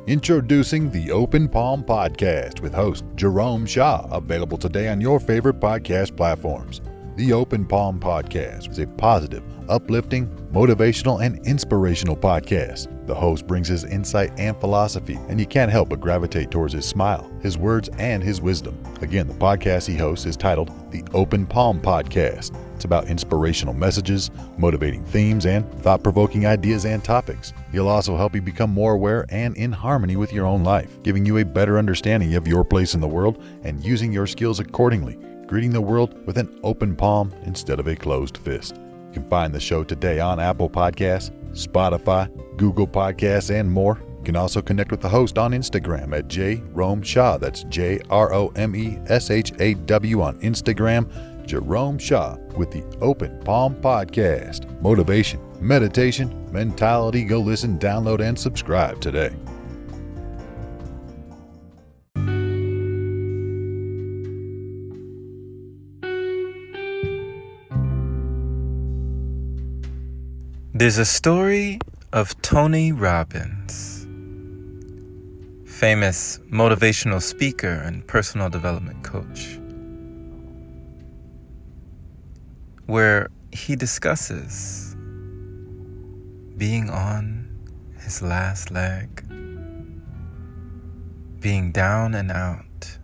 Introducing the Open Palm Podcast with host Jerome Shaw, available today on your favorite podcast platforms. The Open Palm Podcast is a positive, uplifting, motivational, and inspirational podcast. The host brings his insight and philosophy, and you can't help but gravitate towards his smile, his words, and his wisdom. Again, the podcast he hosts is titled The Open Palm Podcast. It's about inspirational messages, motivating themes, and thought-provoking ideas and topics. He'll also help you become more aware and in harmony with your own life, giving you a better understanding of your place in the world and using your skills accordingly, greeting the world with an open palm instead of a closed fist. You can find the show today on Apple Podcasts, Spotify, Google Podcasts, and more. You can also connect with the host on Instagram at Jerome Shaw. That's JROMESHAW on Instagram. Jerome Shaw with the Open Palm Podcast. Motivation, meditation, mentality. Go listen, download, and subscribe today. There's a story of Tony Robbins, famous motivational speaker and personal development coach, where he discusses being on his last leg, being down and out,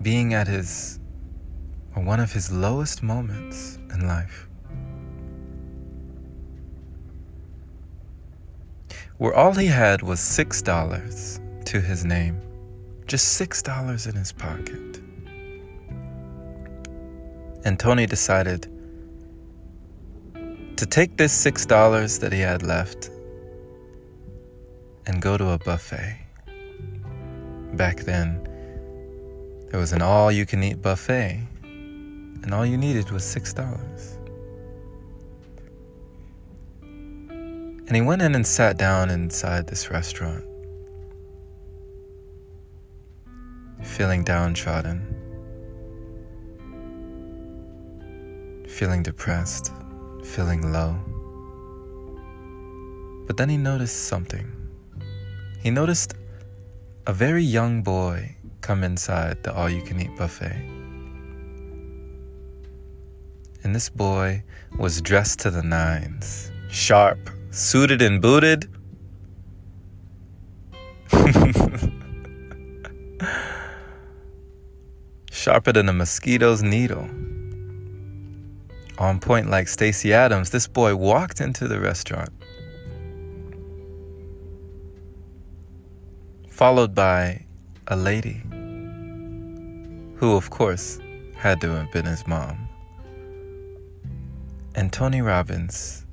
being at one of his lowest moments in life, where all he had was $6 to his name, just $6 in his pocket. And Tony decided to take this $6 that he had left and go to a buffet. Back then, there was an all-you-can-eat buffet, and all you needed was $6. And he went in and sat down inside this restaurant, feeling downtrodden, feeling depressed, feeling low. But then he noticed something. He noticed a very young boy come inside the all-you-can-eat buffet. And this boy was dressed to the nines, sharp, suited and booted. Sharper than a mosquito's needle. On point like Stacey Adams, this boy walked into the restaurant, followed by a lady who, of course, had to have been his mom. And Tony Robbins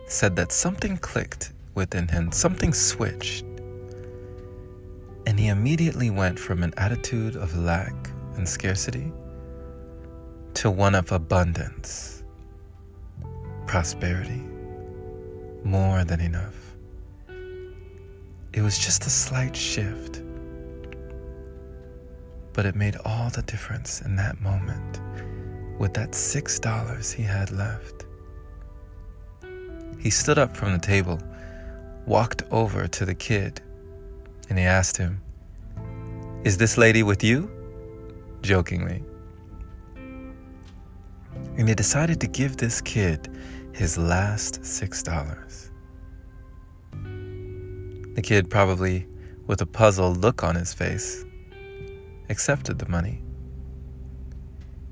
said that something clicked within him, something switched, and he immediately went from an attitude of lack and scarcity to one of abundance, prosperity, more than enough. It was just a slight shift, but it made all the difference in that moment with that $6 he had left. He stood up from the table, walked over to the kid, and he asked him, "Is this lady with you?" jokingly. And he decided to give this kid his last $6. The kid, probably with a puzzled look on his face, accepted the money.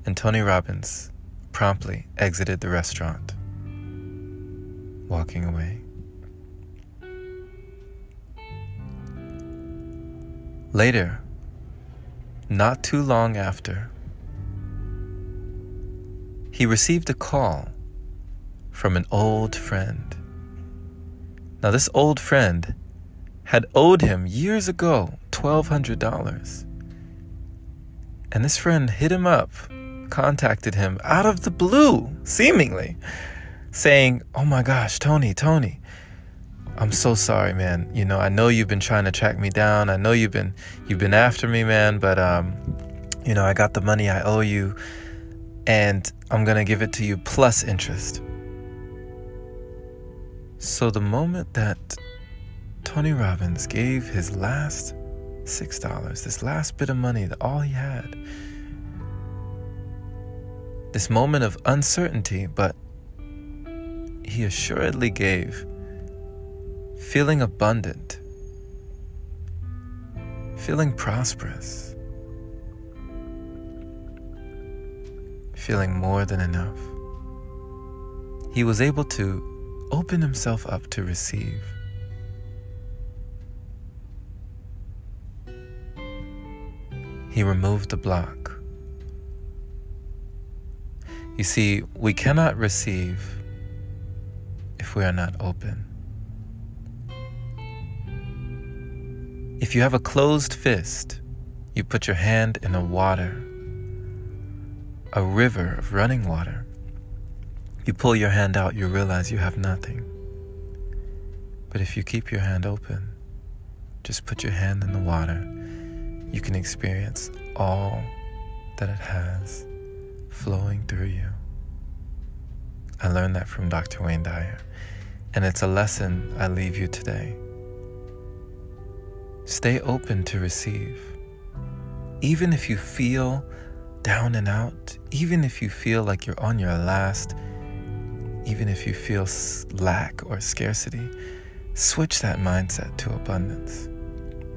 And Tony Robbins promptly exited the restaurant, walking away. Later, not too long after, he received a call from an old friend. Now, this old friend had owed him years ago $1,200. And this friend hit him up, contacted him out of the blue, seemingly, saying, "Oh my gosh, Tony, I'm so sorry, man. You know, I know you've been trying to track me down. I know you've been after me, man, but I got the money I owe you, and I'm going to give it to you plus interest." So the moment that Tony Robbins gave his last $6, this last bit of money, all he had, this moment of uncertainty, but he assuredly gave, feeling abundant, feeling prosperous, feeling more than enough. He was able to open himself up to receive. He removed the block. You see, we cannot receive if we are not open. If you have a closed fist, you put your hand in a river of running water. You pull your hand out, you realize you have nothing. But if you keep your hand open, just put your hand in the water, you can experience all that it has flowing through you. I learned that from Dr. Wayne Dyer, and it's a lesson I leave you today. Stay open to receive. Even if you feel down and out, even if you feel like you're on your last, even if you feel lack or scarcity, switch that mindset to abundance.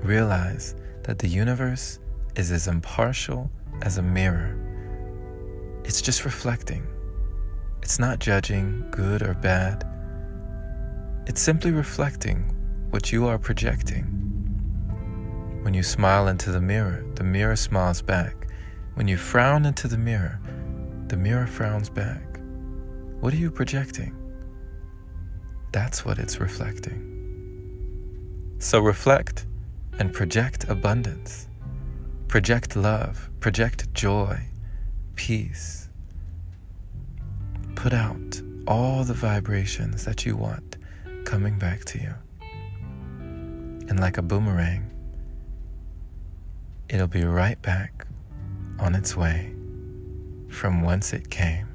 Realize that the universe is as impartial as a mirror. It's just reflecting. It's not judging good or bad. It's simply reflecting what you are projecting. When you smile into the mirror smiles back. When you frown into the mirror frowns back. What are you projecting? That's what it's reflecting. So reflect and project abundance. Project love. Project joy, peace. Put out all the vibrations that you want coming back to you. And like a boomerang, it'll be right back on its way from whence it came.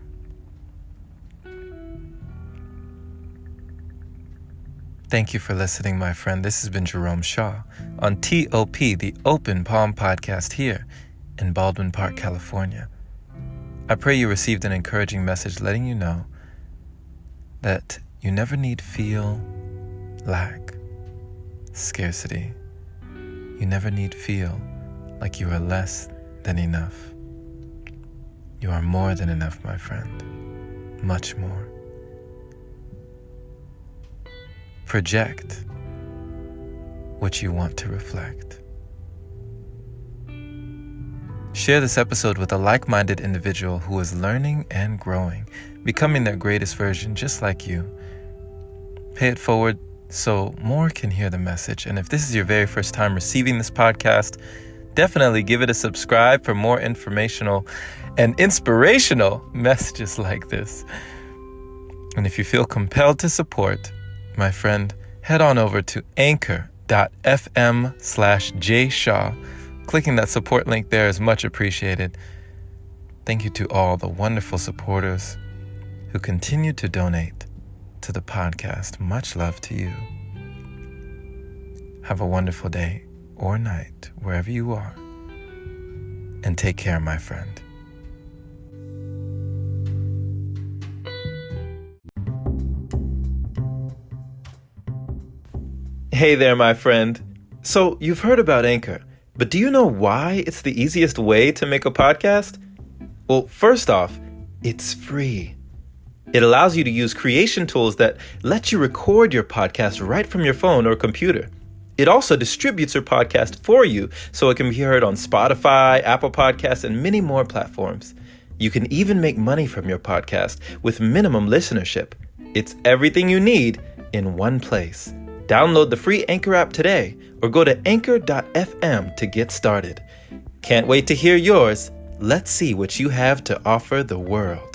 Thank you for listening, my friend. This has been Jerome Shaw on TOP, the Open Palm Podcast here in Baldwin Park, California. I pray you received an encouraging message letting you know that you never need feel lack, scarcity. You never need feel like you are less than enough. You are more than enough, my friend. Much more. Project what you want to reflect. Share this episode with a like-minded individual who is learning and growing, becoming their greatest version just like you. Pay it forward so more can hear the message. And if this is your very first time receiving this podcast, definitely give it a subscribe for more informational and inspirational messages like this. And if you feel compelled to support, my friend, head on over to anchor.fm/jshaw. Clicking that support link there is much appreciated. Thank you to all the wonderful supporters who continue to donate to the podcast. Much love to you. Have a wonderful day or night, wherever you are. And take care, my friend. Hey there, my friend. So you've heard about Anchor, but do you know why it's the easiest way to make a podcast? Well, first off, it's free. It allows you to use creation tools that let you record your podcast right from your phone or computer. It also distributes your podcast for you so it can be heard on Spotify, Apple Podcasts, and many more platforms. You can even make money from your podcast with minimum listenership. It's everything you need in one place. Download the free Anchor app today or go to anchor.fm to get started. Can't wait to hear yours. Let's see what you have to offer the world.